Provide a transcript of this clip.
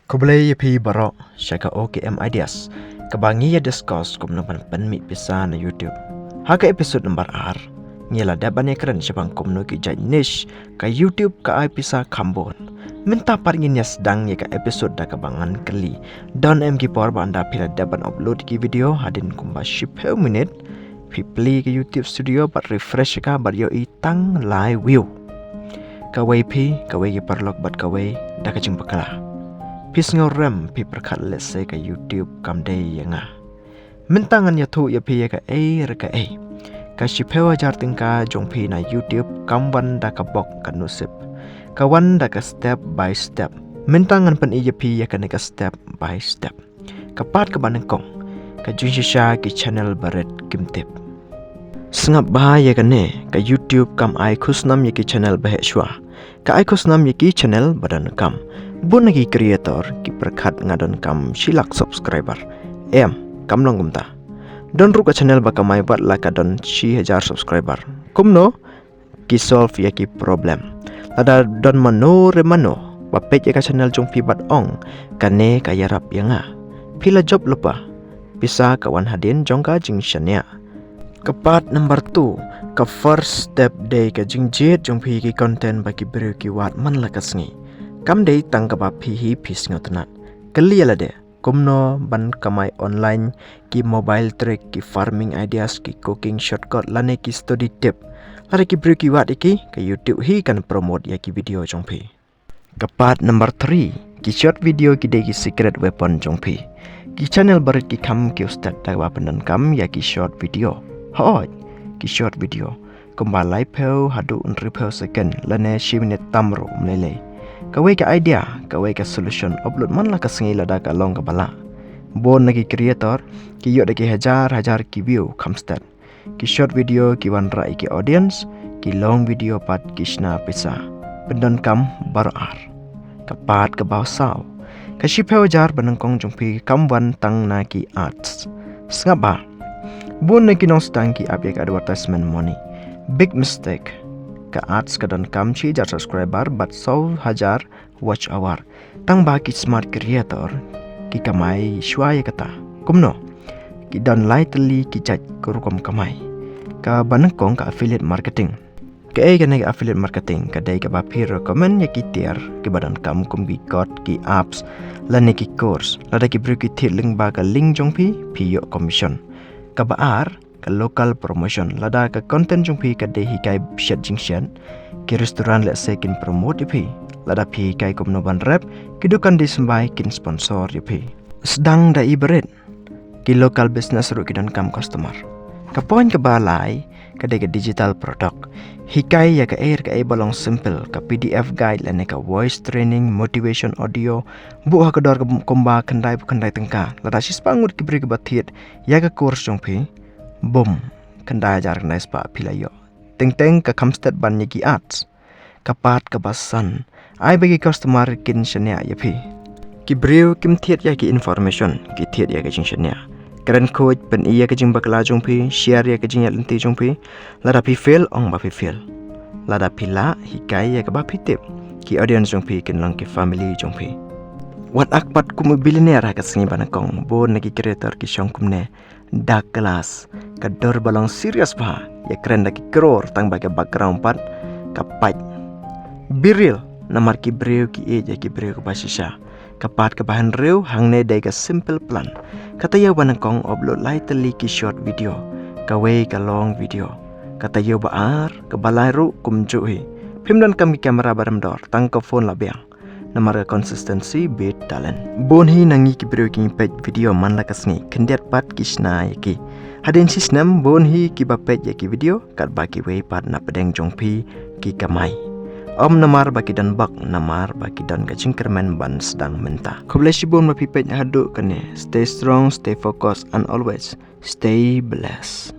Kublai yapi barok syaka OKM Ideas kebangi ya discuss kum numpan penmi pisa na YouTube. Haka episode number R ngela daban ya keren syabang kum no ki jai niche ka YouTube ka ai pisa Kambon. Minta paringin ya sedang ya ka episode da kabangan keli. Don MG por banda pila daban upload ki video hadin kumba 10 minit. Pi play ke YouTube studio bat refresh ka bat yo itang live view. Kawai pi kawai ki perlok bat kawai da ka jumpa kala. Pis ngorem pi perkat let's say ka YouTube kam day yanga. Mentangan ya tu ya pi ya ka reka ka shipewa jar tingka jong pi na YouTube kam wan da ka bok ka nusip. Ka wan da ka step by step. Mentangan pen ya pi ya ka neka step by step. Kapat ka banengkong ka junshisha ki channel baret kimtip. Sengap bahaya ka ne ka YouTube kam ai khusnam ya ki channel bahek shwa. Ka ai khusnam ya ki channel badan kam. Bun lagi kreator ki perkat ngadon kam silak subscriber. Kam long kumta. Don ruka channel baka mai bat la ka don 1000 subscriber. Kumno ki solve ya ki problem. Lada don mano remano. Bapet ya ka channel jong pi bat ong kane ka yarap yanga. Pila job lupa. Bisa kawan hadin jong ka jing shania. Kepat number 2 ka first step day ka jing jet jong pi ki content bagi beri ki wat man la kasngi. Kam day tang ka ba hi pis ngotenat. Keli ala de. Kumno ban kamai online ki mobile trick ki farming ideas ki cooking shortcut lane ki study tip. Lare ki beri ki wat iki ka YouTube hi kan promote ya ki video jong pi. Kepat number 3 ki short video ki day ki secret weapon jong pi. Ki channel barit ki kam ki ustad da ba pendan kam ya ki short video. Hoi ki short video. Kumba live peu hadu unripeu second lane 10 minit tamro melele. Kawai ka idea, kawai ka solution upload man lah ka sengi lada ka long ka bala. Bon lagi creator, ki yuk daki hajar ki view kamstad. Ki short video ki wan rai ki audience, ki long video pat kishna pisa. Pendan kam baru ar. Kapat ka baw saw. Ka shipeu jar benengkong jumpi kam wan tang na ki arts. Sengapa? Bon lagi nong stang ki abyak advertisement money. Big mistake. Ka arts ka don kam 1000 subscriber but 100,000 watch hour. Tang baki smart creator ki kamai shwaya kata. Kumno ki don lightly ki jaj kurukom kamai. Ka banengkong ka affiliate marketing. Ka gane ka affiliate marketing ka dai ka ba pi recommend ya ki tiar ki badan kam kum ki got ki apps lane ki course lada ki bru ki thiling ba ka link jong pi yo commission. Ka ba ar ka local promotion lada ka content jong pi ka dei hikai shed jingshan ki restoran let's say kin promote pi lada pi kai kum no ban rep ki dukan di sembai kin sponsor pi sedang da ibarat ki local business ru ki dan kam customer ka point ka balai ka dei ka digital product hikai ya ka balong simple ka PDF guide lane ka voice training motivation audio bu ha ka dor ka komba kandai tengka lada sis pangut ki beri ka batit ya ka course jong pi Boom, kanda ajar kena ispa pilayo. Teng ka kamstad ban ki arts. Kapat ka basan. Ai bagi customer kin shania ya pi. Ki brew kim thiet ya ki information. Ki thiet ya ka jing shania. Keren coach pen iya ka jing bakla jong pi. Share ya ka jing ya lenti jong pi. Lada pi fail ong ba pi fail. Lada pila hikai ya ka ba pi tip. Ki audience jong pi kin lang ki family jong pi. Wat akpat kumu billionaire ka sengi banakong. Bo nagi creator ki syong kumne. Dak kelas kador balong serius pa ya keren daki kror tang baga background pat kapat biril namar ki breu ki ya ki breu ka basisha kapat ka bahan reu hangne dai ka simple plan kata ya banangkong upload lightly ki short video kawe ka long video kata ya baar ka balai ru kumjuhi pimdan kam ki kamera baram dor tang ka phone labiang namar ka consistency beat talent bonhi nangi ki breu ki page video man la kasni kendiat pat kisna yaki hadin sistem bonhi ki ba page yaki video kat baki we pat na pedeng jongpi ki kamai om namar baki dan bak namar baki dan ka cingkerman ban sedang mentah koblesi bon ma pi page hadu kane stay strong stay focused and always stay blessed.